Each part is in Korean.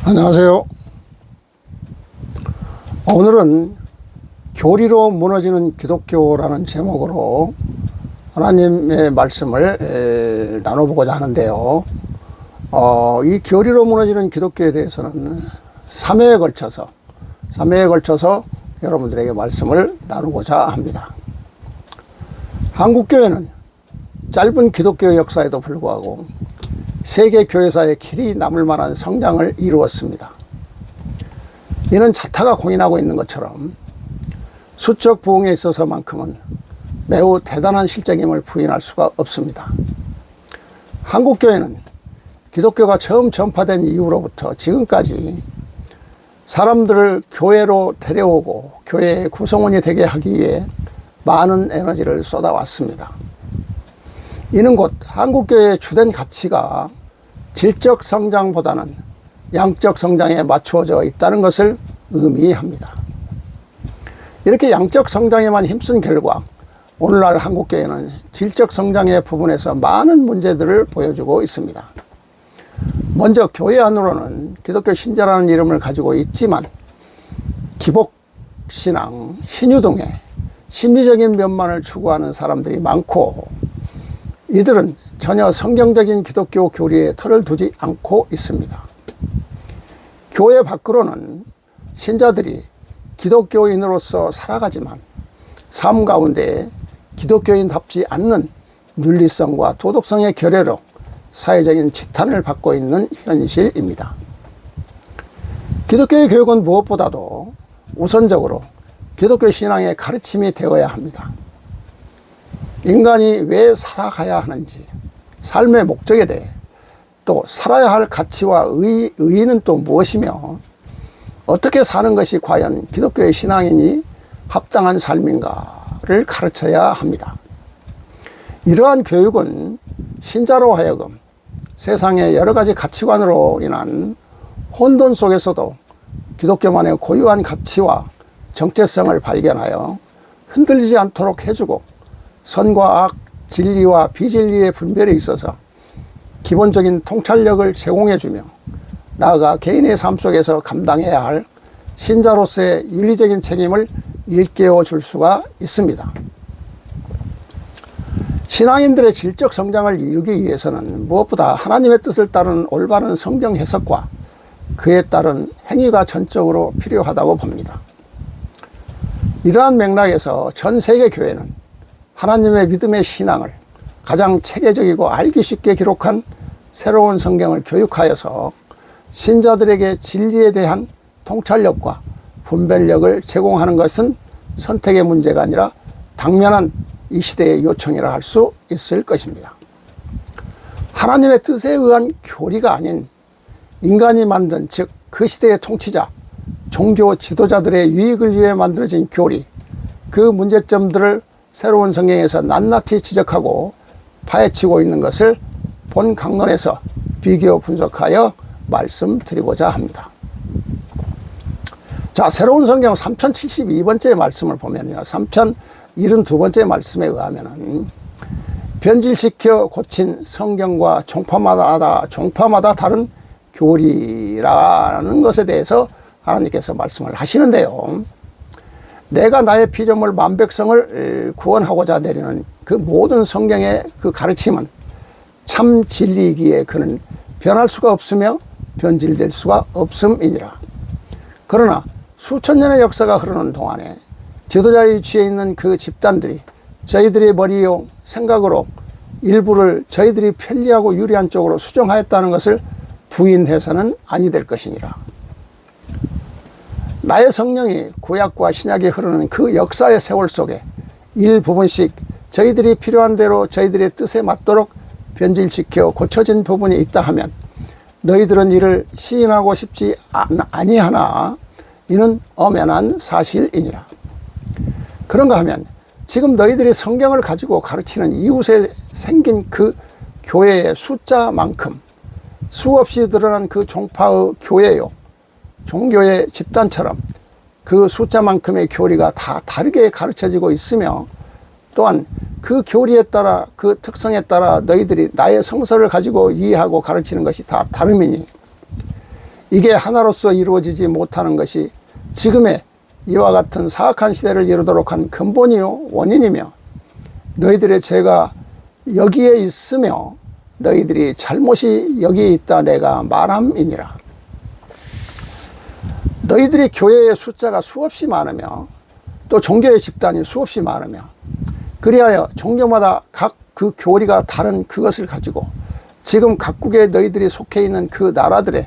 안녕하세요. 오늘은 교리로 무너지는 기독교라는 제목으로 하나님의 말씀을 나눠보고자 하는데요. 이 교리로 무너지는 기독교에 대해서는 3회에 걸쳐서 여러분들에게 말씀을 나누고자 합니다. 한국교회는 짧은 기독교 역사에도 불구하고 세계 교회사의 길이 남을 만한 성장을 이루었습니다. 이는 자타가 공인하고 있는 것처럼 수적 부흥에 있어서만큼은 매우 대단한 실적임을 부인할 수가 없습니다. 한국교회는 기독교가 처음 전파된 이후로부터 지금까지 사람들을 교회로 데려오고 교회의 구성원이 되게 하기 위해 많은 에너지를 쏟아왔습니다. 이는 곧 한국교회의 주된 가치가 질적 성장보다는 양적 성장에 맞추어져 있다는 것을 의미합니다. 이렇게 양적 성장에만 힘쓴 결과 오늘날 한국교회는 질적 성장의 부분에서 많은 문제들을 보여주고 있습니다. 먼저 교회 안으로는 기독교 신자라는 이름을 가지고 있지만 기복신앙, 신유 등의 심리적인 면만을 추구하는 사람들이 많고 이들은 전혀 성경적인 기독교 교리에 털을 두지 않고 있습니다. 교회 밖으로는 신자들이 기독교인으로서 살아가지만 삶 가운데 기독교인답지 않는 윤리성과 도덕성의 결여로 사회적인 지탄을 받고 있는 현실입니다. 기독교의 교육은 무엇보다도 우선적으로 기독교 신앙의 가르침이 되어야 합니다. 인간이 왜 살아가야 하는지, 삶의 목적에 대해, 또 살아야 할 가치와 의의는 또 무엇이며 어떻게 사는 것이 과연 기독교의 신앙인이 합당한 삶인가를 가르쳐야 합니다. 이러한 교육은 신자로 하여금 세상의 여러 가지 가치관으로 인한 혼돈 속에서도 기독교만의 고유한 가치와 정체성을 발견하여 흔들리지 않도록 해주고 선과 악, 진리와 비진리의 분별에 있어서 기본적인 통찰력을 제공해주며 나아가 개인의 삶 속에서 감당해야 할 신자로서의 윤리적인 책임을 일깨워 줄 수가 있습니다. 신앙인들의 질적 성장을 이루기 위해서는 무엇보다 하나님의 뜻을 따르는 올바른 성경 해석과 그에 따른 행위가 전적으로 필요하다고 봅니다. 이러한 맥락에서 전 세계 교회는 하나님의 믿음의 신앙을 가장 체계적이고 알기 쉽게 기록한 새로운 성경을 교육하여서 신자들에게 진리에 대한 통찰력과 분별력을 제공하는 것은 선택의 문제가 아니라 당면한 이 시대의 요청이라 할 수 있을 것입니다. 하나님의 뜻에 의한 교리가 아닌 인간이 만든, 즉 그 시대의 통치자, 종교 지도자들의 유익을 위해 만들어진 교리, 그 문제점들을 새로운 성경에서 낱낱이 지적하고 파헤치고 있는 것을 본 강론에서 비교 분석하여 말씀드리고자 합니다. 자, 새로운 성경 3072번째 말씀을 보면요, 3072번째 말씀에 의하면은 변질시켜 고친 성경과 종파마다 다른 교리라는 것에 대해서 하나님께서 말씀을 하시는데요. 내가 나의 피조물 만백성을 구원하고자 내리는 그 모든 성경의 그 가르침은 참 진리이기에 그는 변할 수가 없으며 변질될 수가 없음이니라. 그러나 수천 년의 역사가 흐르는 동안에 지도자의 위치에 있는 그 집단들이 저희들의 머리용 생각으로 일부를 저희들이 편리하고 유리한 쪽으로 수정하였다는 것을 부인해서는 아니 될 것이니라. 나의 성령이 구약과 신약에 흐르는 그 역사의 세월 속에 일부분씩 저희들이 필요한 대로 저희들의 뜻에 맞도록 변질시켜 고쳐진 부분이 있다 하면 너희들은 이를 시인하고 싶지 아니하나 이는 엄연한 사실이니라. 그런가 하면 지금 너희들이 성경을 가지고 가르치는 이웃에 생긴 그 교회의 숫자만큼 수없이 드러난 그 종파의 교회요, 종교의 집단처럼 그 숫자만큼의 교리가 다 다르게 가르쳐지고 있으며 또한 그 교리에 따라 그 특성에 따라 너희들이 나의 성서를 가지고 이해하고 가르치는 것이 다 다름이니 이게 하나로서 이루어지지 못하는 것이 지금의 이와 같은 사악한 시대를 이루도록 한 근본이요 원인이며, 너희들의 죄가 여기에 있으며 너희들이 잘못이 여기에 있다 내가 말함이니라. 너희들이 교회의 숫자가 수없이 많으며 또 종교의 집단이 수없이 많으며, 그리하여 종교마다 각 그 교리가 다른 그것을 가지고 지금 각국에 너희들이 속해 있는 그 나라들의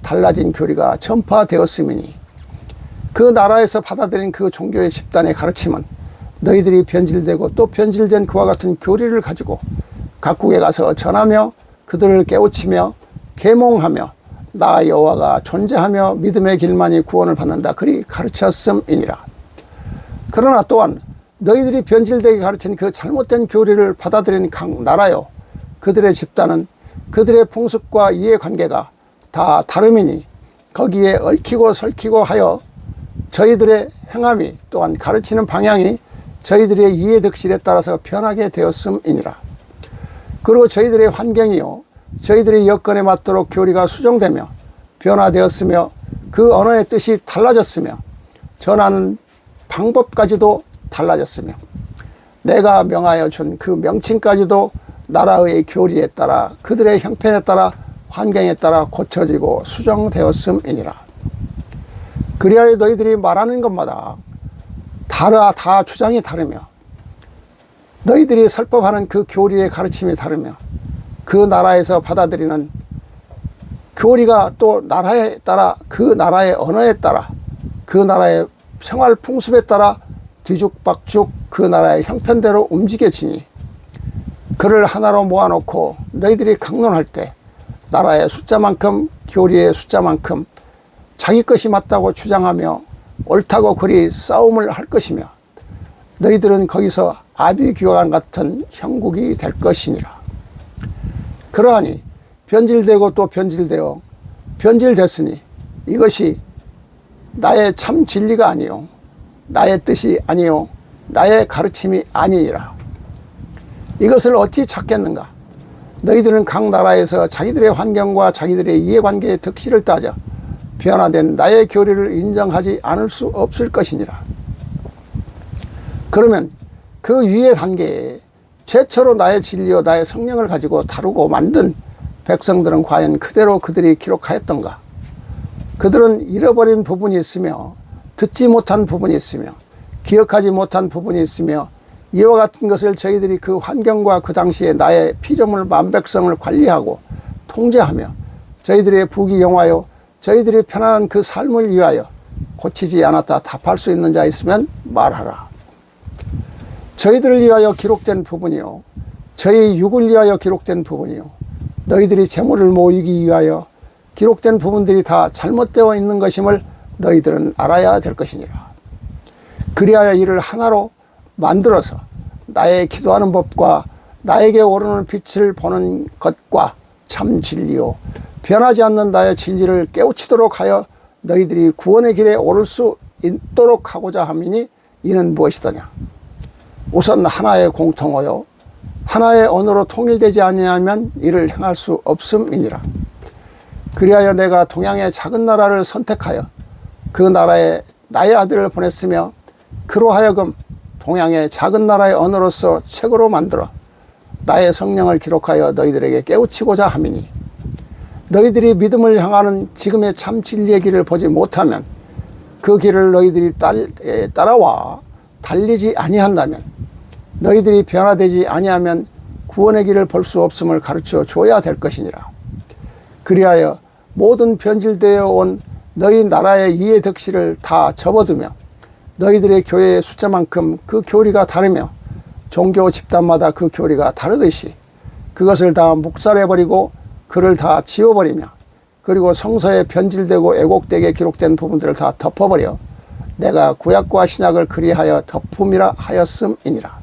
달라진 교리가 전파되었음이니, 그 나라에서 받아들인 그 종교의 집단의 가르침은 너희들이 변질되고 또 변질된 그와 같은 교리를 가지고 각국에 가서 전하며 그들을 깨우치며 계몽하며 나 여호와가 존재하며 믿음의 길만이 구원을 받는다 그리 가르쳤음이니라. 그러나 또한 너희들이 변질되게 가르친 그 잘못된 교리를 받아들인 각 나라요 그들의 집단은 그들의 풍습과 이해관계가 다 다름이니 거기에 얽히고 설키고 하여 저희들의 행함이 또한 가르치는 방향이 저희들의 이해득실에 따라서 변하게 되었음이니라. 그리고 저희들의 환경이요 저희들의 여건에 맞도록 교리가 수정되며 변화되었으며 그 언어의 뜻이 달라졌으며 전하는 방법까지도 달라졌으며 내가 명하여 준 그 명칭까지도 나라의 교리에 따라 그들의 형편에 따라 환경에 따라 고쳐지고 수정되었음이니라. 그리하여 너희들이 말하는 것마다 다 주장이 다르며 너희들이 설법하는 그 교리의 가르침이 다르며 그 나라에서 받아들이는 교리가 또 나라에 따라 그 나라의 언어에 따라 그 나라의 생활 풍습에 따라 뒤죽박죽 그 나라의 형편대로 움직여지니, 그를 하나로 모아놓고 너희들이 강론할 때 나라의 숫자만큼 교리의 숫자만큼 자기 것이 맞다고 주장하며 옳다고 그리 싸움을 할 것이며 너희들은 거기서 아비규환 같은 형국이 될 것이니라. 그러하니 변질되고 또 변질되어 변질됐으니 이것이 나의 참 진리가 아니요 나의 뜻이 아니요 나의 가르침이 아니니라. 이것을 어찌 찾겠는가? 너희들은 각 나라에서 자기들의 환경과 자기들의 이해관계의 득실을 따져 변화된 나의 교리를 인정하지 않을 수 없을 것이니라. 그러면 그 위의 단계에 최초로 나의 진리와 나의 성령을 가지고 다루고 만든 백성들은 과연 그대로 그들이 기록하였던가? 그들은 잃어버린 부분이 있으며 듣지 못한 부분이 있으며 기억하지 못한 부분이 있으며 이와 같은 것을 저희들이 그 환경과 그 당시에 나의 피조물 만백성을 관리하고 통제하며 저희들의 부귀영화요 저희들이 편안한 그 삶을 위하여 고치지 않았다 답할 수 있는 자 있으면 말하라. 저희들을 위하여 기록된 부분이요 저희 육을 위하여 기록된 부분이요 너희들이 재물을 모으기 위하여 기록된 부분들이 다 잘못되어 있는 것임을 너희들은 알아야 될 것이니라. 그리하여 이를 하나로 만들어서 나의 기도하는 법과 나에게 오르는 빛을 보는 것과 참 진리요 변하지 않는 나의 진리를 깨우치도록 하여 너희들이 구원의 길에 오를 수 있도록 하고자 함이니 이는 무엇이더냐? 우선 하나의 공통어요 하나의 언어로 통일되지 아니하면 이를 행할 수 없음이니라. 그리하여 내가 동양의 작은 나라를 선택하여 그 나라에 나의 아들을 보냈으며 그로 하여금 동양의 작은 나라의 언어로서 책으로 만들어 나의 성령을 기록하여 너희들에게 깨우치고자 함이니, 너희들이 믿음을 향하는 지금의 참 진리의 길을 보지 못하면 그 길을 너희들이 따라와 달리지 아니한다면 너희들이 변화되지 아니하면 구원의 길을 볼 수 없음을 가르쳐 줘야 될 것이니라. 그리하여 모든 변질되어 온 너희 나라의 이해득실을 다 접어두며 너희들의 교회의 숫자만큼 그 교리가 다르며 종교 집단마다 그 교리가 다르듯이 그것을 다 묵살해버리고 그를 다 지워버리며 그리고 성서에 변질되고 애곡되게 기록된 부분들을 다 덮어버려 내가 구약과 신약을 그리하여 덮음이라 하였음이니라.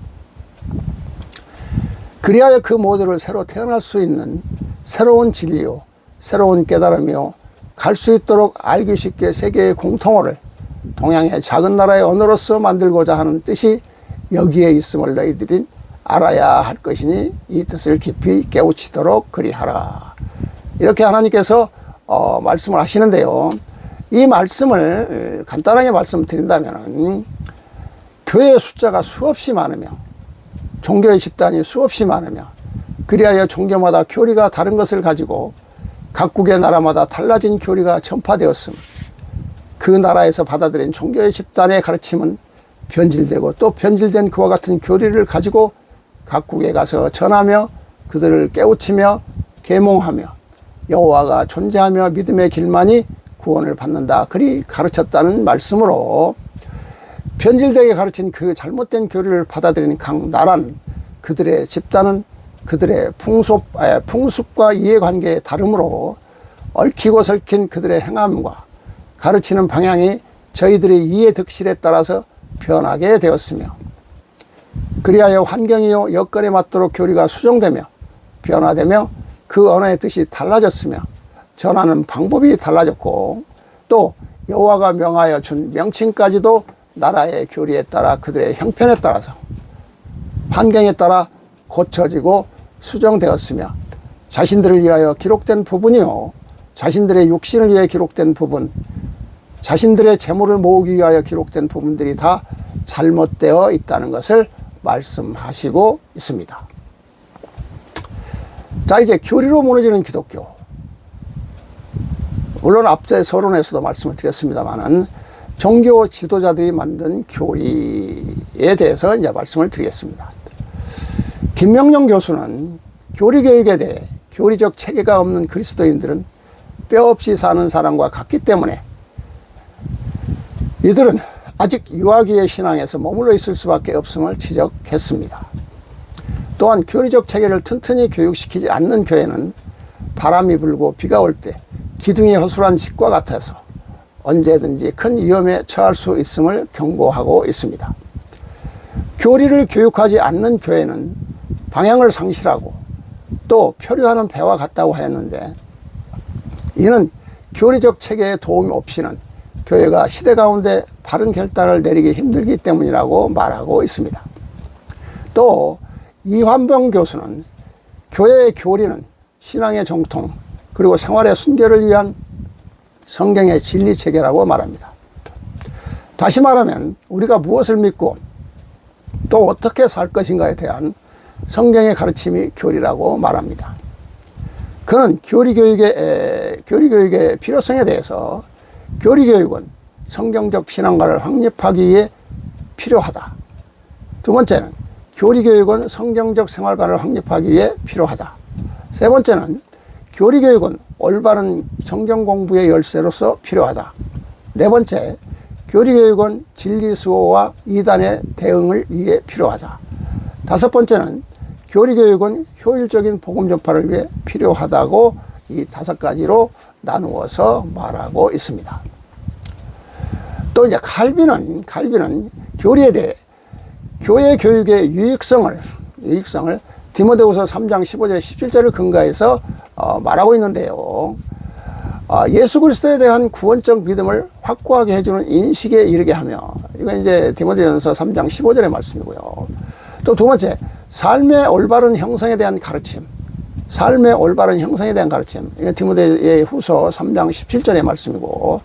그리하여 그 모두를 새로 태어날 수 있는 새로운 진리요 새로운 깨달음이요 갈 수 있도록 알기 쉽게 세계의 공통어를 동양의 작은 나라의 언어로서 만들고자 하는 뜻이 여기에 있음을 너희들이 알아야 할 것이니 이 뜻을 깊이 깨우치도록 그리하라. 이렇게 하나님께서 말씀을 하시는데요. 이 말씀을 간단하게 말씀드린다면 교회의 숫자가 수없이 많으며 종교의 집단이 수없이 많으며 그리하여 종교마다 교리가 다른 것을 가지고 각국의 나라마다 달라진 교리가 전파되었음. 그 나라에서 받아들인 종교의 집단의 가르침은 변질되고 또 변질된 그와 같은 교리를 가지고 각국에 가서 전하며 그들을 깨우치며 계몽하며 여호와가 존재하며 믿음의 길만이 구원을 받는다. 그리 가르쳤다는 말씀으로 변질되게 가르친 그 잘못된 교리를 받아들이는 각 나라는 그들의 집단은 그들의 풍습과 이해관계에 다름으로 얽히고 설킨 그들의 행함과 가르치는 방향이 저희들의 이해 득실에 따라서 변하게 되었으며 그리하여 환경이요 여건에 맞도록 교리가 수정되며 변화되며 그 언어의 뜻이 달라졌으며 전하는 방법이 달라졌고 또 여호와가 명하여 준 명칭까지도 나라의 교리에 따라 그들의 형편에 따라서 환경에 따라 고쳐지고 수정되었으며 자신들을 위하여 기록된 부분이요 자신들의 육신을 위해 기록된 부분 자신들의 재물을 모으기 위하여 기록된 부분들이 다 잘못되어 있다는 것을 말씀하시고 있습니다. 자, 이제 교리로 무너지는 기독교. 물론 앞제 서론에서도 말씀을 드렸습니다만은 종교 지도자들이 만든 교리에 대해서 이제 말씀을 드리겠습니다. 김명룡 교수는 교리교육에 대해 교리적 체계가 없는 그리스도인들은 뼈없이 사는 사람과 같기 때문에 이들은 아직 유아기의 신앙에서 머물러 있을 수밖에 없음을 지적했습니다. 또한 교리적 체계를 튼튼히 교육시키지 않는 교회는 바람이 불고 비가 올 때 기둥이 허술한 집과 같아서 언제든지 큰 위험에 처할 수 있음을 경고하고 있습니다. 교리를 교육하지 않는 교회는 방향을 상실하고 또 표류하는 배와 같다고 하였는데 이는 교리적 체계의 도움 없이는 교회가 시대 가운데 바른 결단을 내리기 힘들기 때문이라고 말하고 있습니다. 또 이환병 교수는 교회의 교리는 신앙의 정통 그리고 생활의 순결을 위한 성경의 진리 체계라고 말합니다. 다시 말하면 우리가 무엇을 믿고 또 어떻게 살 것인가에 대한 성경의 가르침이 교리라고 말합니다. 그는 교리교육의 필요성에 대해서 교리교육은 성경적 신앙관을 확립하기 위해 필요하다. 두 번째는 교리교육은 성경적 생활관을 확립하기 위해 필요하다. 세 번째는 교리교육은 올바른 성경 공부의 열쇠로서 필요하다. 네 번째, 교리교육은 진리수호와 이단의 대응을 위해 필요하다. 다섯 번째는 교리교육은 효율적인 복음 전파를 위해 필요하다고 이 다섯 가지로 나누어서 말하고 있습니다. 또 이제 칼빈은 교리에 대해 교회 교육의 유익성을 디모데후서 3장 15절 17절을 근거해서 말하고 있는데요. 예수 그리스도에 대한 구원적 믿음을 확고하게 해주는 인식에 이르게 하며, 이건 이제 디모데전서 3장 15절의 말씀이고요. 또 두 번째, 삶의 올바른 형성에 대한 가르침. 이건 디모데의 후서 3장 17절의 말씀이고,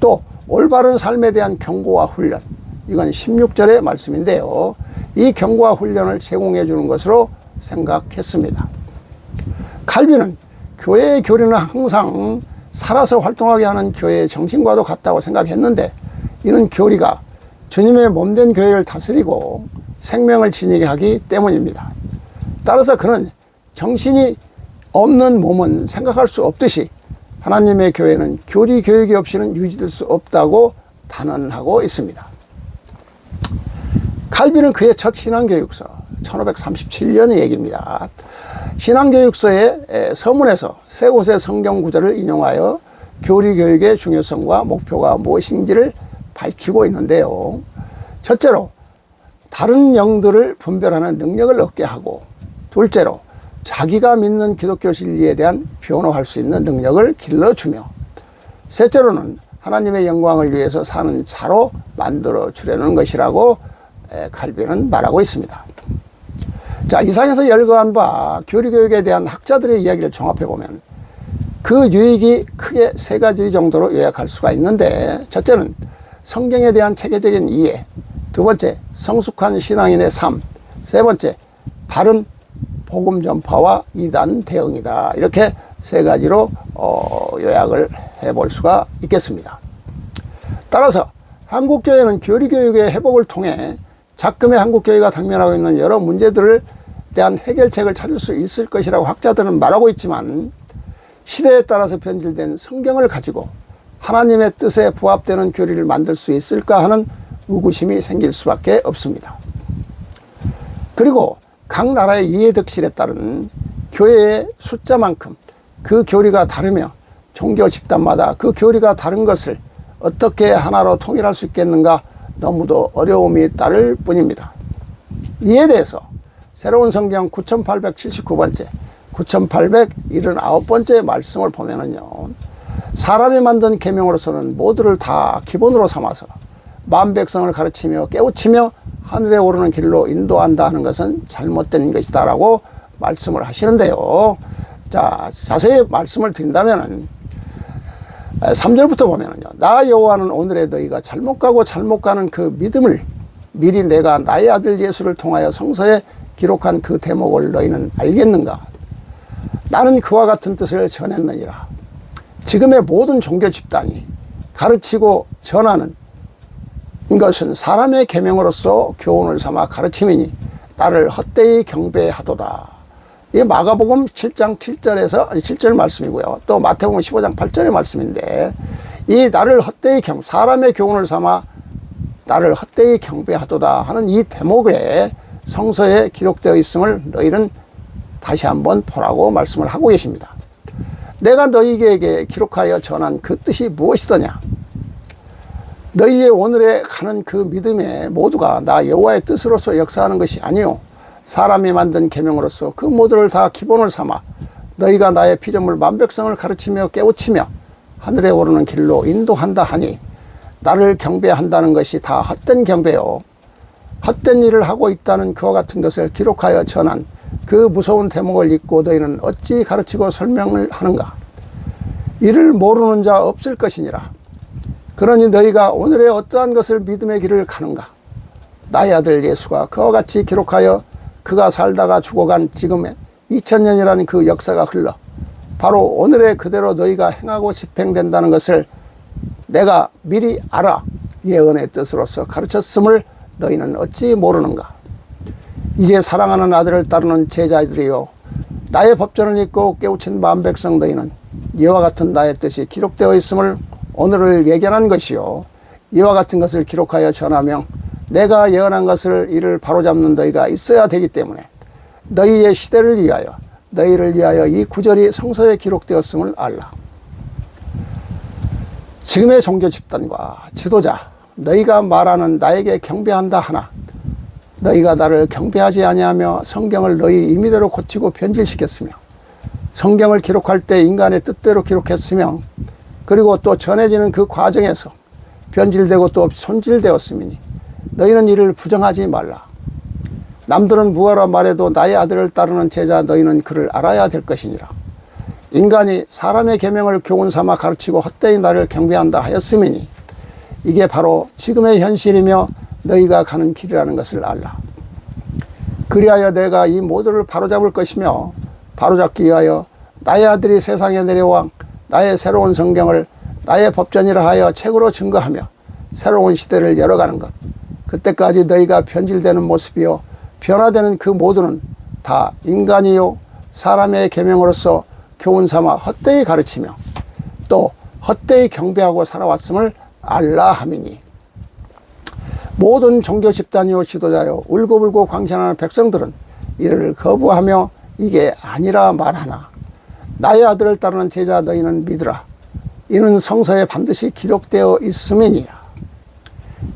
또 올바른 삶에 대한 경고와 훈련. 이건 16절의 말씀인데요. 이 경고와 훈련을 제공해 주는 것으로 생각했습니다. 칼빈은 교회의 교리는 항상 살아서 활동하게 하는 교회의 정신과도 같다고 생각했는데, 이는 교리가 주님의 몸된 교회를 다스리고 생명을 지니게 하기 때문입니다. 따라서 그는 정신이 없는 몸은 생각할 수 없듯이 하나님의 교회는 교리 교육이 없이는 유지될 수 없다고 단언하고 있습니다. 칼빈은 그의 첫 신앙교육서 1537년의 얘기입니다. 신앙교육서의 서문에서 세 곳의 성경 구절을 인용하여 교리교육의 중요성과 목표가 무엇인지를 밝히고 있는데요. 첫째로 다른 영들을 분별하는 능력을 얻게 하고, 둘째로 자기가 믿는 기독교 진리에 대한 변호할 수 있는 능력을 길러주며, 셋째로는 하나님의 영광을 위해서 사는 자로 만들어 주려는 것이라고 칼빈은 말하고 있습니다. 자, 이상에서 열거한 바 교리교육에 대한 학자들의 이야기를 종합해 보면 그 유익이 크게 세 가지 정도로 요약할 수가 있는데, 첫째는 성경에 대한 체계적인 이해, 두 번째 성숙한 신앙인의 삶, 세 번째 바른 복음 전파와 이단 대응이다. 이렇게 세 가지로 요약을 해볼 수가 있겠습니다. 따라서 한국교회는 교리교육의 회복을 통해 작금의 한국교회가 당면하고 있는 여러 문제들을 대한 해결책을 찾을 수 있을 것이라고 학자들은 말하고 있지만, 시대에 따라서 변질된 성경을 가지고 하나님의 뜻에 부합되는 교리를 만들 수 있을까 하는 의구심이 생길 수밖에 없습니다. 그리고 각 나라의 이해득실에 따른 교회의 숫자만큼 그 교리가 다르며 종교 집단마다 그 교리가 다른 것을 어떻게 하나로 통일할 수 있겠는가, 너무도 어려움이 따를 뿐입니다. 이에 대해서 새로운 성경 9879번째, 9879번째 말씀을 보면은요, 사람이 만든 계명으로서는 모두를 다 기본으로 삼아서 만백성을 가르치며 깨우치며 하늘에 오르는 길로 인도한다 하는 것은 잘못된 것이다 라고 말씀을 하시는데요. 자, 자세히 말씀을 드린다면은 3절부터 보면은요, 나 여호와는 오늘의 너희가 잘못 가고 잘못 가는 그 믿음을 미리 내가 나의 아들 예수를 통하여 성서에 기록한 그 대목을 너희는 알겠는가? 나는 그와 같은 뜻을 전했느니라. 지금의 모든 종교 집단이 가르치고 전하는 것은 사람의 계명으로서 교훈을 삼아 가르침이니 나를 헛되이 경배하도다. 이게 마가복음 7장 7절 말씀이고요. 또 마태복음 15장 8절의 말씀인데, 이 나를 헛되이 사람의 교훈을 삼아 나를 헛되이 경배하도다 하는 이 대목에 성서에 기록되어 있음을 너희는 다시 한번 보라고 말씀을 하고 계십니다. 내가 너희에게 기록하여 전한 그 뜻이 무엇이더냐? 너희의 오늘에 가는 그 믿음의 모두가 나 여호와의 뜻으로서 역사하는 것이 아니요 사람이 만든 계명으로서 그 모두를 다 기본을 삼아 너희가 나의 피조물 만백성을 가르치며 깨우치며 하늘에 오르는 길로 인도한다 하니, 나를 경배한다는 것이 다 헛된 경배요 헛된 일을 하고 있다는 그와 같은 것을 기록하여 전한 그 무서운 대목을 잊고 너희는 어찌 가르치고 설명을 하는가? 이를 모르는 자 없을 것이니라. 그러니 너희가 오늘의 어떠한 것을 믿음의 길을 가는가? 나의 아들 예수가 그와 같이 기록하여 그가 살다가 죽어간 지금의 2000년이라는 그 역사가 흘러 바로 오늘의 그대로 너희가 행하고 집행된다는 것을 내가 미리 알아 예언의 뜻으로서 가르쳤음을 너희는 어찌 모르는가? 이제 사랑하는 아들을 따르는 제자들이요 나의 법전을 읽고 깨우친 만백성 너희는 이와 같은 나의 뜻이 기록되어 있음을 오늘을 예견한 것이요 이와 같은 것을 기록하여 전하며 내가 예언한 것을 이를 바로잡는 너희가 있어야 되기 때문에 너희의 시대를 위하여 너희를 위하여 이 구절이 성서에 기록되었음을 알라. 지금의 종교 집단과 지도자 너희가 말하는 나에게 경배한다 하나 너희가 나를 경배하지 아니하며 성경을 너희 임의대로 고치고 변질시켰으며 성경을 기록할 때 인간의 뜻대로 기록했으며 그리고 또 전해지는 그 과정에서 변질되고 또 손질되었음이니 너희는 이를 부정하지 말라. 남들은 무엇라 말해도 나의 아들을 따르는 제자 너희는 그를 알아야 될 것이니라. 인간이 사람의 계명을 교훈 삼아 가르치고 헛되이 나를 경배한다 하였음이니 이게 바로 지금의 현실이며 너희가 가는 길이라는 것을 알라. 그리하여 내가 이 모두를 바로잡을 것이며 바로잡기 위하여 나의 아들이 세상에 내려와 나의 새로운 성경을 나의 법전이라 하여 책으로 증거하며 새로운 시대를 열어가는 것. 그때까지 너희가 변질되는 모습이요 변화되는 그 모두는 다 인간이요 사람의 계명으로서 교훈 삼아 헛되이 가르치며 또 헛되이 경배하고 살아왔음을 알라 함이니 모든 종교 집단이요 지도자요 울고불고 광신하는 백성들은 이를 거부하며 이게 아니라 말하나 나의 아들을 따르는 제자 너희는 믿으라. 이는 성서에 반드시 기록되어 있음이니라.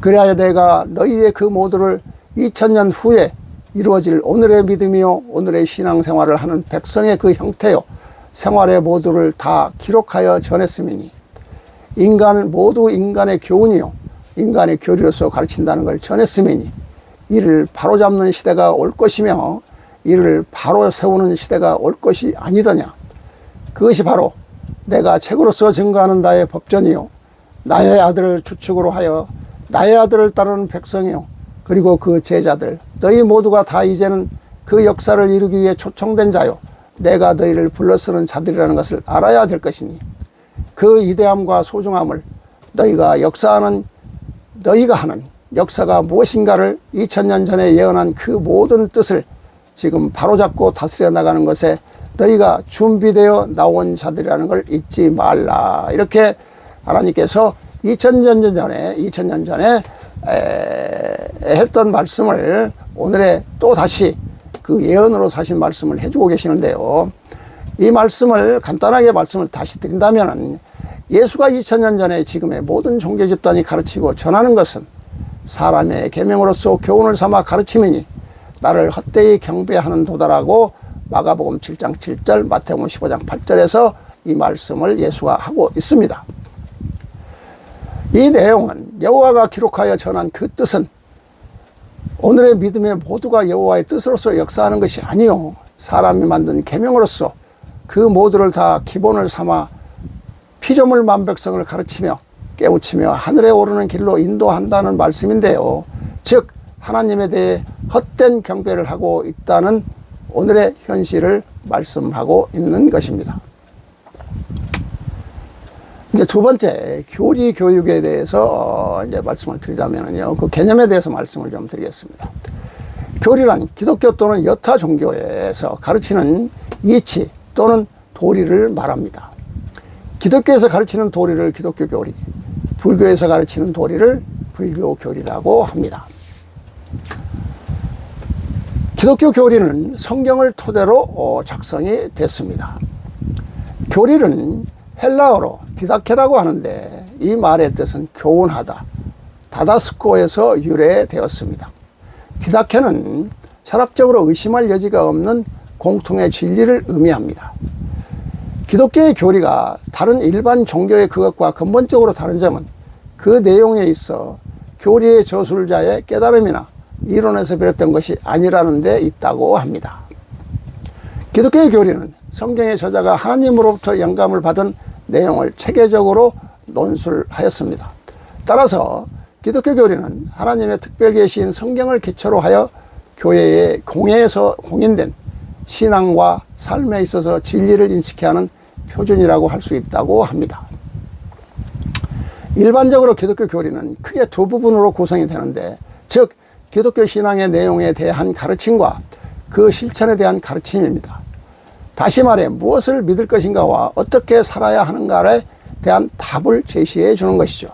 그리하여 내가 너희의 그 모두를 2000년 후에 이루어질 오늘의 믿음이요 오늘의 신앙생활을 하는 백성의 그 형태요 생활의 모두를 다 기록하여 전했음이니 인간은 모두 인간의 교훈이요 인간의 교리로서 가르친다는 걸 전했음이니 이를 바로잡는 시대가 올 것이며 이를 바로 세우는 시대가 올 것이 아니더냐. 그것이 바로 내가 책으로서 증거하는 나의 법전이요 나의 아들을 주축으로 하여 나의 아들을 따르는 백성이요 그리고 그 제자들 너희 모두가 다 이제는 그 역사를 이루기 위해 초청된 자요 내가 너희를 불러 쓰는 자들이라는 것을 알아야 될 것이니 그 위대함과 소중함을 너희가 하는 역사가 무엇인가를 2000년 전에 예언한 그 모든 뜻을 지금 바로잡고 다스려 나가는 것에 너희가 준비되어 나온 자들이라는 걸 잊지 말라. 이렇게 하나님께서 2000년 전에 했던 말씀을 오늘에 또 다시 그 예언으로 사신 말씀을 해주고 계시는데요. 이 말씀을 간단하게 말씀을 다시 드린다면 예수가 2000년 전에 지금의 모든 종교 집단이 가르치고 전하는 것은 사람의 계명으로서 교훈을 삼아 가르침이니 나를 헛되이 경배하는 도다라고 마가복음 7장 7절 마태복음 15장 8절에서 이 말씀을 예수가 하고 있습니다. 이 내용은 여호와가 기록하여 전한 그 뜻은 오늘의 믿음의 모두가 여호와의 뜻으로서 역사하는 것이 아니요 사람이 만든 계명으로서 그 모두를 다 기본을 삼아 피조물만 백성을 가르치며 깨우치며 하늘에 오르는 길로 인도한다는 말씀인데요. 즉 하나님에 대해 헛된 경배를 하고 있다는 오늘의 현실을 말씀하고 있는 것입니다. 이제 두 번째 교리 교육에 대해서 이제 말씀을 드리자면요, 그 개념에 대해서 말씀을 좀 드리겠습니다. 교리란 기독교 또는 여타 종교에서 가르치는 이치 또는 도리를 말합니다. 기독교에서 가르치는 도리를 기독교 교리, 불교에서 가르치는 도리를 불교 교리라고 합니다. 기독교 교리는 성경을 토대로 작성이 됐습니다. 교리는 헬라어로 디다케라고 하는데 이 말의 뜻은 교훈하다, 다다스코에서 유래되었습니다. 디다케는 철학적으로 의심할 여지가 없는 공통의 진리를 의미합니다. 기독교의 교리가 다른 일반 종교의 그것과 근본적으로 다른 점은 그 내용에 있어 교리의 저술자의 깨달음이나 이론에서 비롯된 것이 아니라는 데 있다고 합니다. 기독교의 교리는 성경의 저자가 하나님으로부터 영감을 받은 내용을 체계적으로 논술하였습니다. 따라서 기독교 교리는 하나님의 특별 계시인 성경을 기초로 하여 교회의 공예에서 공인된 신앙과 삶에 있어서 진리를 인식해야 하는 표준이라고 할 수 있다고 합니다. 일반적으로 기독교 교리는 크게 두 부분으로 구성이 되는데, 즉 기독교 신앙의 내용에 대한 가르침과 그 실천에 대한 가르침입니다. 다시 말해 무엇을 믿을 것인가와 어떻게 살아야 하는가에 대한 답을 제시해 주는 것이죠.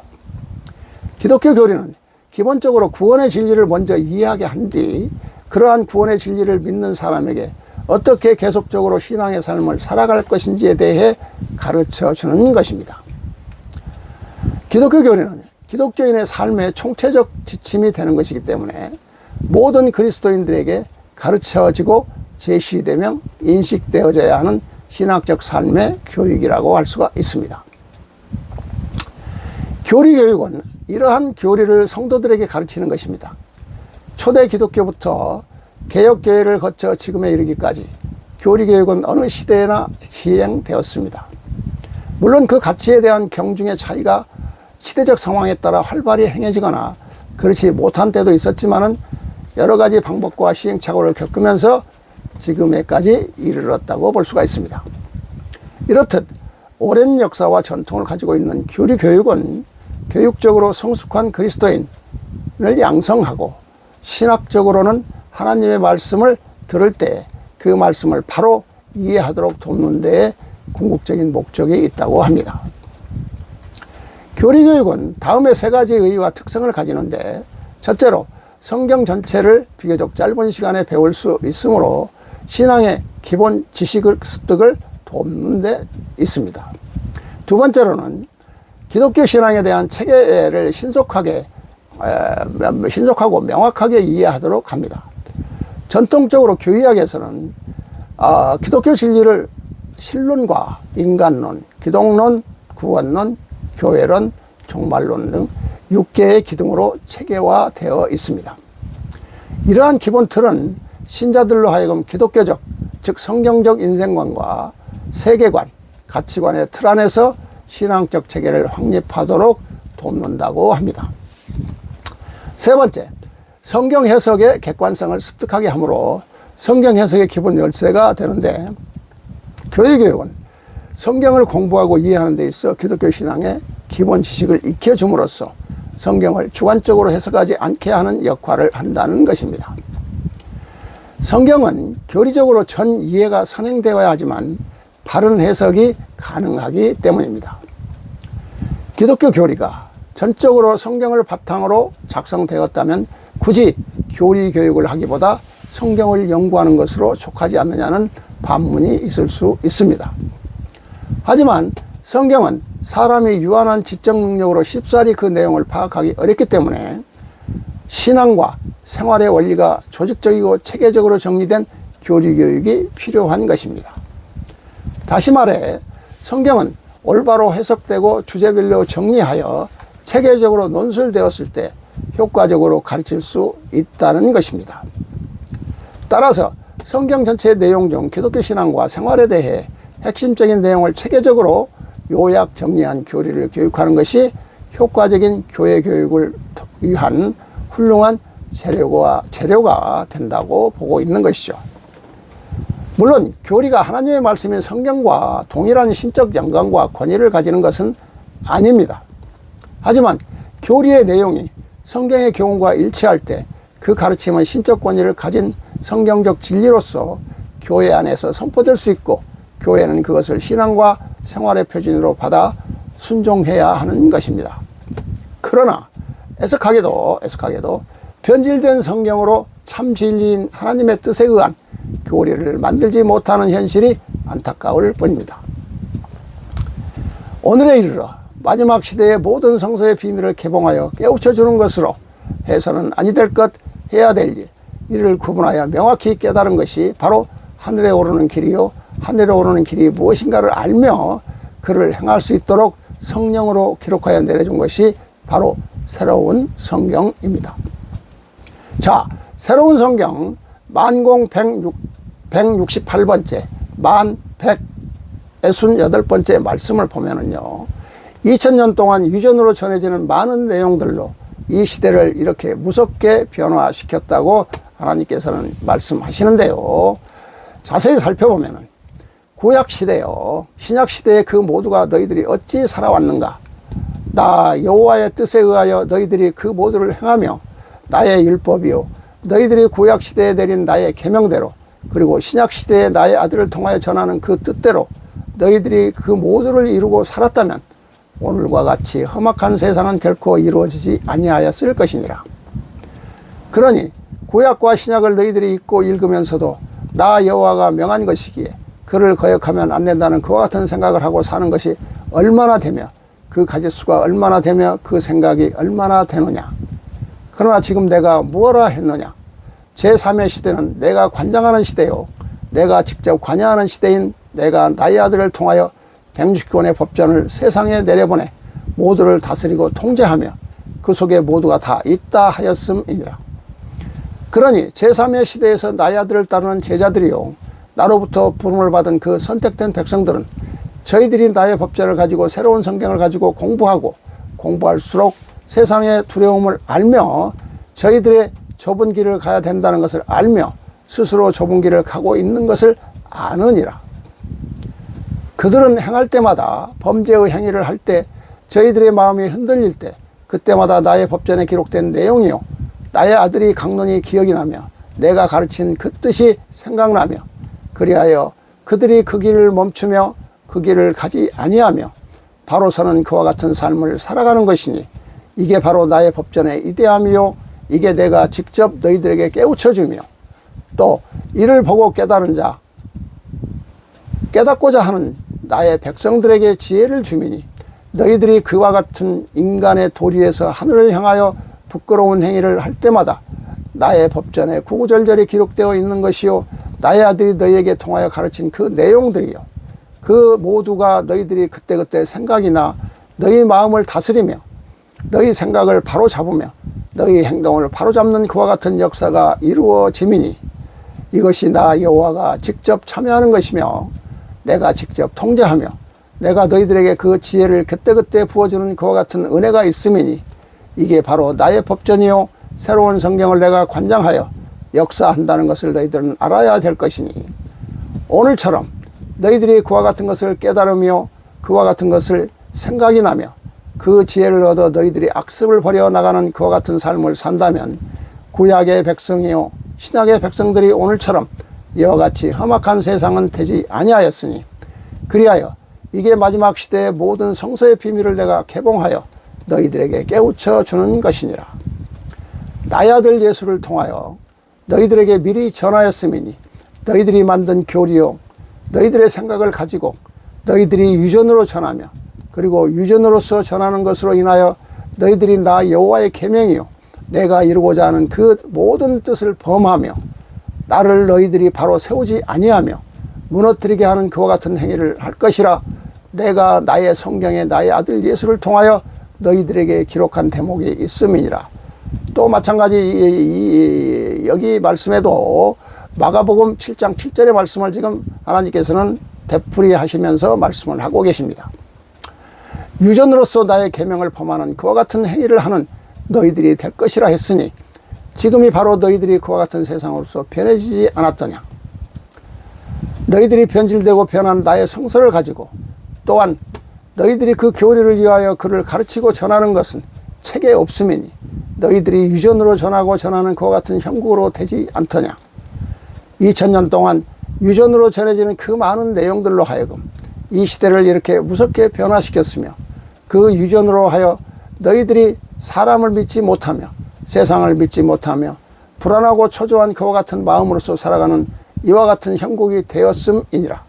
기독교 교리는 기본적으로 구원의 진리를 먼저 이해하게 한 뒤 그러한 구원의 진리를 믿는 사람에게 어떻게 계속적으로 신앙의 삶을 살아갈 것인지에 대해 가르쳐 주는 것입니다. 기독교 교리는 기독교인의 삶의 총체적 지침이 되는 것이기 때문에 모든 그리스도인들에게 가르쳐지고 제시되며 인식되어져야 하는 신학적 삶의 교육이라고 할 수가 있습니다. 교리 교육은 이러한 교리를 성도들에게 가르치는 것입니다. 초대 기독교부터 개혁교회를 거쳐 지금에 이르기까지 교리 교육은 어느 시대에나 시행되었습니다. 물론 그 가치에 대한 경중의 차이가 시대적 상황에 따라 활발히 행해지거나 그렇지 못한 때도 있었지만은 여러 가지 방법과 시행착오를 겪으면서 지금에까지 이르렀다고 볼 수가 있습니다. 이렇듯 오랜 역사와 전통을 가지고 있는 교리 교육은 교육적으로 성숙한 그리스도인을 양성하고 신학적으로는 하나님의 말씀을 들을 때 그 말씀을 바로 이해하도록 돕는 데에 궁극적인 목적이 있다고 합니다. 교리 교육은 다음의 세 가지 의의와 특성을 가지는데, 첫째로 성경 전체를 비교적 짧은 시간에 배울 수 있으므로 신앙의 기본 지식을 습득을 돕는 데 있습니다. 두 번째로는 기독교 신앙에 대한 체계를 신속하고 명확하게 이해하도록 합니다. 전통적으로 교의학에서는 기독교 진리를 신론과 인간론, 기독론, 구원론, 교회론, 종말론 등 6개의 기둥으로 체계화되어 있습니다. 이러한 기본 틀은 신자들로 하여금 기독교적, 즉 성경적 인생관과 세계관, 가치관의 틀 안에서 신앙적 체계를 확립하도록 돕는다고 합니다. 세 번째, 성경 해석의 객관성을 습득하게 하므로 성경 해석의 기본 열쇠가 되는데, 교회교육은 성경을 공부하고 이해하는 데 있어 기독교 신앙의 기본 지식을 익혀줌으로써 성경을 주관적으로 해석하지 않게 하는 역할을 한다는 것입니다. 성경은 교리적으로 전 이해가 선행되어야 하지만 바른 해석이 가능하기 때문입니다. 기독교 교리가 전적으로 성경을 바탕으로 작성되었다면 굳이 교리 교육을 하기보다 성경을 연구하는 것으로 족하지 않느냐는 반문이 있을 수 있습니다. 하지만 성경은 사람이 유한한 지적 능력으로 쉽사리 그 내용을 파악하기 어렵기 때문에 신앙과 생활의 원리가 조직적이고 체계적으로 정리된 교리 교육이 필요한 것입니다. 다시 말해 성경은 올바로 해석되고 주제별로 정리하여 체계적으로 논술되었을 때 효과적으로 가르칠 수 있다는 것입니다. 따라서 성경 전체의 내용 중 기독교 신앙과 생활에 대해 핵심적인 내용을 체계적으로 요약 정리한 교리를 교육하는 것이 효과적인 교회 교육을 위한 훌륭한 재료가 된다고 보고 있는 것이죠. 물론 교리가 하나님의 말씀인 성경과 동일한 신적 영광과 권위를 가지는 것은 아닙니다. 하지만 교리의 내용이 성경의 교훈과 일치할 때 그 가르침은 신적 권위를 가진 성경적 진리로서 교회 안에서 선포될 수 있고, 교회는 그것을 신앙과 생활의 표준으로 받아 순종해야 하는 것입니다. 그러나 애석하게도 변질된 성경으로 참 진리인 하나님의 뜻에 의한 교리를 만들지 못하는 현실이 안타까울 뿐입니다. 오늘에 이르러 마지막 시대의 모든 성서의 비밀을 개봉하여 깨우쳐 주는 것으로 해서는 아니 될 것, 해야 될 일, 이를 구분하여 명확히 깨달은 것이 바로 하늘에 오르는 길이요 하늘에 오르는 길이 무엇인가를 알며 그를 행할 수 있도록 성령으로 기록하여 내려준 것이 바로 새로운 성경입니다. 자, 새로운 성경 만공 168번째 만 168번째 말씀을 보면은요, 2000년 동안 유전으로 전해지는 많은 내용들로 이 시대를 이렇게 무섭게 변화시켰다고 하나님께서는 말씀하시는데요, 자세히 살펴보면은 구약시대요 신약시대의 그 모두가 너희들이 어찌 살아왔는가, 나 여호와의 뜻에 의하여 너희들이 그 모두를 행하며 나의 율법이요 너희들이 구약시대에 내린 나의 계명대로 그리고 신약시대에 나의 아들을 통하여 전하는 그 뜻대로 너희들이 그 모두를 이루고 살았다면 오늘과 같이 험악한 세상은 결코 이루어지지 아니하였을 것이니라. 그러니 구약과 신약을 너희들이 읽고 읽으면서도 나 여호와가 명한 것이기에 그를 거역하면 안 된다는 그와 같은 생각을 하고 사는 것이 얼마나 되며 그 가짓수가 얼마나 되며 그 생각이 얼마나 되느냐. 그러나 지금 내가 무엇라 했느냐. 제3의 시대는 내가 관장하는 시대요 내가 직접 관여하는 시대인 내가 나의 아들을 통하여 169권의 법전을 세상에 내려보내 모두를 다스리고 통제하며 그 속에 모두가 다 있다 하였음이니라. 그러니 제3의 시대에서 나의 아들을 따르는 제자들이요 나로부터 부름을 받은 그 선택된 백성들은 저희들이 나의 법전을 가지고 새로운 성경을 가지고 공부하고 공부할수록 세상의 두려움을 알며 저희들의 좁은 길을 가야 된다는 것을 알며 스스로 좁은 길을 가고 있는 것을 아느니라. 그들은 행할 때마다 범죄의 행위를 할 때 저희들의 마음이 흔들릴 때 그때마다 나의 법전에 기록된 내용이요 나의 아들이 강론이 기억이 나며 내가 가르친 그 뜻이 생각나며 그리하여 그들이 그 길을 멈추며 그 길을 가지 아니하며 바로 서는 그와 같은 삶을 살아가는 것이니 이게 바로 나의 법전의 이대함이요 이게 내가 직접 너희들에게 깨우쳐 주며 또 이를 보고 깨달은 자 깨닫고자 하는 나의 백성들에게 지혜를 주미니 너희들이 그와 같은 인간의 도리에서 하늘을 향하여 부끄러운 행위를 할 때마다 나의 법전에 구구절절히 기록되어 있는 것이요 나의 아들이 너희에게 통하여 가르친 그 내용들이요 그 모두가 너희들이 그때그때 생각이나 너희 마음을 다스리며 너희 생각을 바로잡으며 너희 행동을 바로잡는 그와 같은 역사가 이루어지미니 이것이 나 여호와가 직접 참여하는 것이며 내가 직접 통제하며 내가 너희들에게 그 지혜를 그때그때 부어주는 그와 같은 은혜가 있음이니 이게 바로 나의 법전이요 새로운 성경을 내가 관장하여 역사한다는 것을 너희들은 알아야 될 것이니 오늘처럼 너희들이 그와 같은 것을 깨달으며 그와 같은 것을 생각이 나며 그 지혜를 얻어 너희들이 악습을 버려 나가는 그와 같은 삶을 산다면 구약의 백성이요 신약의 백성들이 오늘처럼 이와 같이 험악한 세상은 되지 아니하였으니 그리하여 이게 마지막 시대의 모든 성서의 비밀을 내가 개봉하여 너희들에게 깨우쳐 주는 것이니라. 나의 아들 예수를 통하여 너희들에게 미리 전하였음이니 너희들이 만든 교리요 너희들의 생각을 가지고 너희들이 유전으로 전하며 그리고 유전으로서 전하는 것으로 인하여 너희들이 나 여호와의 계명이요 내가 이루고자 하는 그 모든 뜻을 범하며 나를 너희들이 바로 세우지 아니하며 무너뜨리게 하는 그와 같은 행위를 할 것이라 내가 나의 성경에 나의 아들 예수를 통하여 너희들에게 기록한 대목이 있음이니라. 또 마찬가지 여기 말씀에도 마가복음 7장 7절의 말씀을 지금 하나님께서는 되풀이 하시면서 말씀을 하고 계십니다. 유전으로서 나의 계명을 범하는 그와 같은 행위를 하는 너희들이 될 것이라 했으니 지금이 바로 너희들이 그와 같은 세상으로서 변해지지 않았더냐. 너희들이 변질되고 변한 나의 성서를 가지고 또한 너희들이 그 교리를 위하여 그를 가르치고 전하는 것은 책에 없음이니 너희들이 유전으로 전하고 전하는 그와 같은 형국으로 되지 않더냐. 2000년 동안 유전으로 전해지는 그 많은 내용들로 하여금 이 시대를 이렇게 무섭게 변화시켰으며 그 유전으로 하여 너희들이 사람을 믿지 못하며 세상을 믿지 못하며 불안하고 초조한 그와 같은 마음으로서 살아가는 이와 같은 형국이 되었음이니라.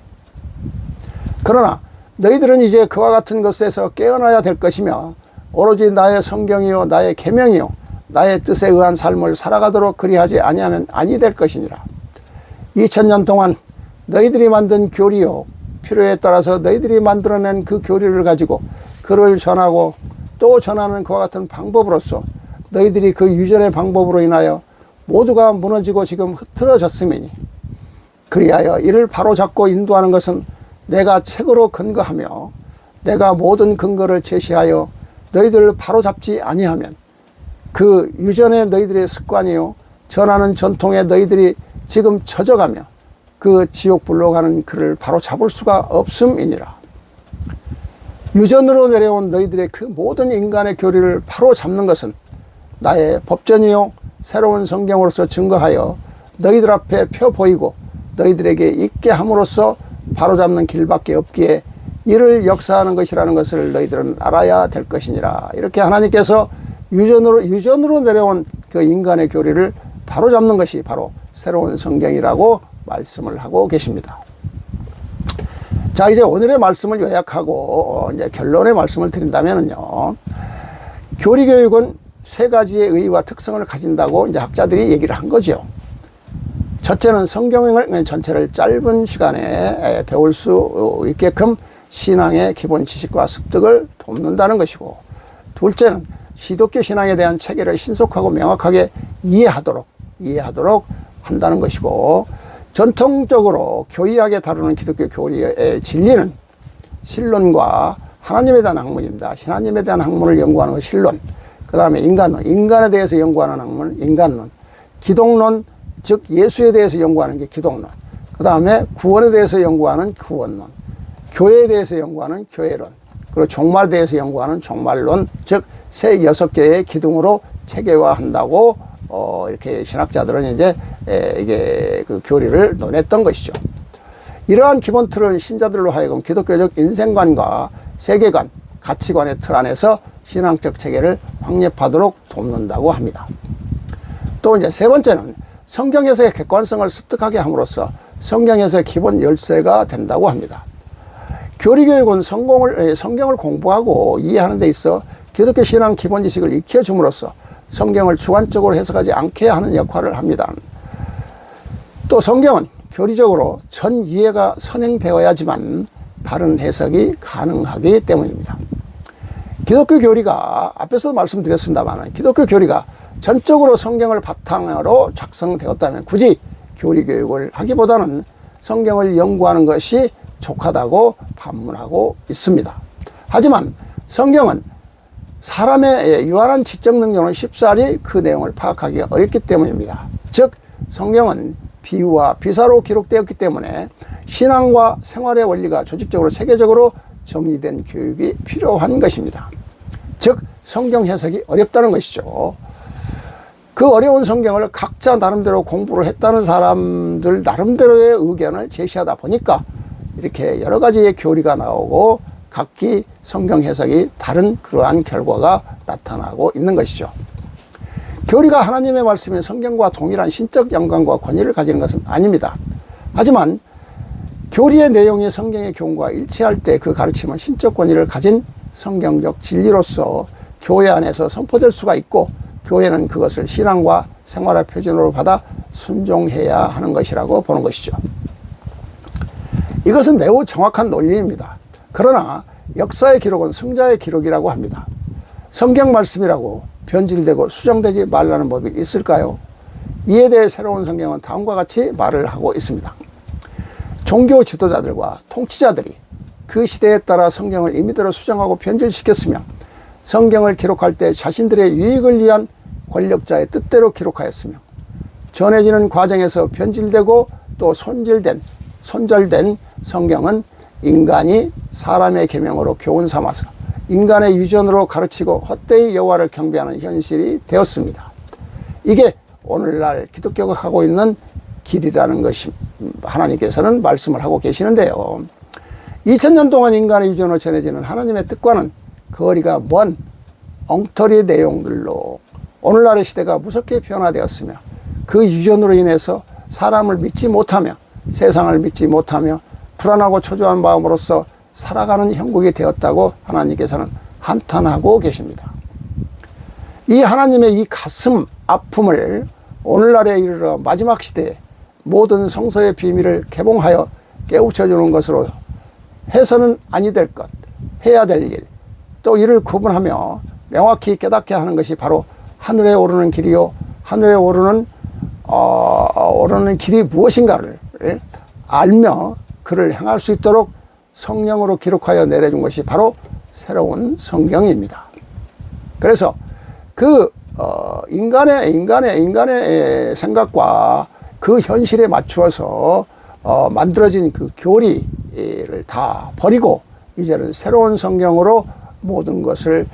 그러나 너희들은 이제 그와 같은 것에서 깨어나야 될 것이며 오로지 나의 성경이요 나의 계명이요 나의 뜻에 의한 삶을 살아가도록 그리하지 아니하면 아니 될 것이니라. 2000년 동안 너희들이 만든 교리요 필요에 따라서 너희들이 만들어낸 그 교리를 가지고 그를 전하고 또 전하는 그와 같은 방법으로서 너희들이 그 유전의 방법으로 인하여 모두가 무너지고 지금 흐트러졌음이니 그리하여 이를 바로잡고 인도하는 것은 내가 책으로 근거하며 내가 모든 근거를 제시하여 너희들을 바로잡지 아니하면 그 유전의 너희들의 습관이요 전하는 전통에 너희들이 지금 젖어가며 그 지옥불로 가는 그를 바로잡을 수가 없음이니라. 유전으로 내려온 너희들의 그 모든 인간의 교리를 바로잡는 것은 나의 법전이요 새로운 성경으로서 증거하여 너희들 앞에 펴 보이고 너희들에게 있게 함으로써 바로잡는 길밖에 없기에 이를 역사하는 것이라는 것을 너희들은 알아야 될 것이니라. 이렇게 하나님께서 유전으로 내려온 그 인간의 교리를 바로잡는 것이 바로 새로운 성경이라고 말씀을 하고 계십니다. 자, 이제 오늘의 말씀을 요약하고 이제 결론의 말씀을 드린다면요. 교리교육은 세 가지의 의의와 특성을 가진다고 이제 학자들이 얘기를 한 거죠. 첫째는 성경을 전체를 짧은 시간에 배울 수 있게끔 신앙의 기본 지식과 습득을 돕는다는 것이고, 둘째는 기독교 신앙에 대한 체계를 신속하고 명확하게 이해하도록 한다는 것이고, 전통적으로 교리하게 다루는 기독교 교리의 진리는 신론과 하나님에 대한 학문입니다. 하나님에 대한 학문을 연구하는 것 신론, 그 다음에 인간론, 인간에 대해서 연구하는 학문 인간론, 기독론, 즉 예수에 대해서 연구하는 게 기독론, 그 다음에 구원에 대해서 연구하는 구원론, 교회에 대해서 연구하는 교회론, 그리고 종말에 대해서 연구하는 종말론, 즉 세 6개의 기둥으로 체계화한다고 이렇게 신학자들은 이제 이게 그 교리를 논했던 것이죠. 이러한 기본 틀을 신자들로 하여금 기독교적 인생관과 세계관, 가치관의 틀 안에서 신앙적 체계를 확립하도록 돕는다고 합니다. 또 이제 세 번째는 성경에서의 객관성을 습득하게 함으로써 성경에서의 기본 열쇠가 된다고 합니다. 교리교육은 성경을 공부하고 이해하는 데 있어 기독교 신앙 기본 지식을 익혀줌으로써 성경을 주관적으로 해석하지 않게 하는 역할을 합니다. 또 성경은 교리적으로 전 이해가 선행되어야지만 바른 해석이 가능하기 때문입니다. 기독교 교리가 앞에서도 말씀드렸습니다만 기독교 교리가 전적으로 성경을 바탕으로 작성되었다면 굳이 교리 교육을 하기보다는 성경을 연구하는 것이 족하다고 반문하고 있습니다. 하지만 성경은 사람의 유한한 지적 능력은 쉽사리 그 내용을 파악하기 어렵기 때문입니다. 즉 성경은 비유와 비사로 기록되었기 때문에 신앙과 생활의 원리가 조직적으로 체계적으로 정리된 교육이 필요한 것입니다. 즉 성경 해석이 어렵다는 것이죠. 그 어려운 성경을 각자 나름대로 공부를 했다는 사람들 나름대로의 의견을 제시하다 보니까 이렇게 여러 가지의 교리가 나오고 각기 성경 해석이 다른 그러한 결과가 나타나고 있는 것이죠. 교리가 하나님의 말씀인 성경과 동일한 신적 영광과 권위를 가지는 것은 아닙니다. 하지만 교리의 내용이 성경의 교훈과 일치할 때 그 가르침은 신적 권위를 가진 성경적 진리로서 교회 안에서 선포될 수가 있고 교회는 그것을 신앙과 생활의 표준으로 받아 순종해야 하는 것이라고 보는 것이죠. 이것은 매우 정확한 논리입니다. 그러나 역사의 기록은 승자의 기록이라고 합니다. 성경 말씀이라고 변질되고 수정되지 말라는 법이 있을까요? 이에 대해 새로운 성경은 다음과 같이 말을 하고 있습니다. 종교 지도자들과 통치자들이 그 시대에 따라 성경을 임의대로 수정하고 변질시켰으며 성경을 기록할 때 자신들의 유익을 위한 권력자의 뜻대로 기록하였으며 전해지는 과정에서 변질되고 또 손절된 성경은 인간이 사람의 계명으로 교훈 삼아서 인간의 유전으로 가르치고 헛되이 여호와를 경배하는 현실이 되었습니다. 이게 오늘날 기독교가 가고 있는 길이라는 것이 하나님께서는 말씀을 하고 계시는데요. 2000년 동안 인간의 유전으로 전해지는 하나님의 뜻과는 거리가 먼 엉터리 내용들로 오늘날의 시대가 무섭게 변화되었으며 그 유전으로 인해서 사람을 믿지 못하며 세상을 믿지 못하며 불안하고 초조한 마음으로서 살아가는 형국이 되었다고 하나님께서는 한탄하고 계십니다. 이 하나님의 이 가슴 아픔을 오늘날에 이르러 마지막 시대에 모든 성서의 비밀을 개봉하여 깨우쳐주는 것으로 해서는 아니 될 것, 해야 될 일, 또 이를 구분하며 명확히 깨닫게 하는 것이 바로 하늘에 오르는 길이요 하늘에 오르는 길이 무엇인가를 알며 그를 행할 수 있도록 성령으로 기록하여 내려준 것이 바로 새로운 성경입니다. 그래서 그 인간의 생각과 그 현실에 맞추어서 만들어진 그 교리를 다 버리고 이제는 새로운 성경으로 모든 것을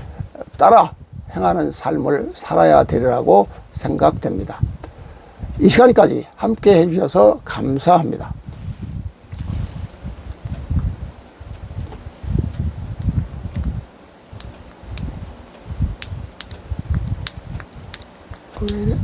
따라 행하는 삶을 살아야 되리라고 생각됩니다. 이 시간까지 함께 해주셔서 감사합니다. 왜 이래?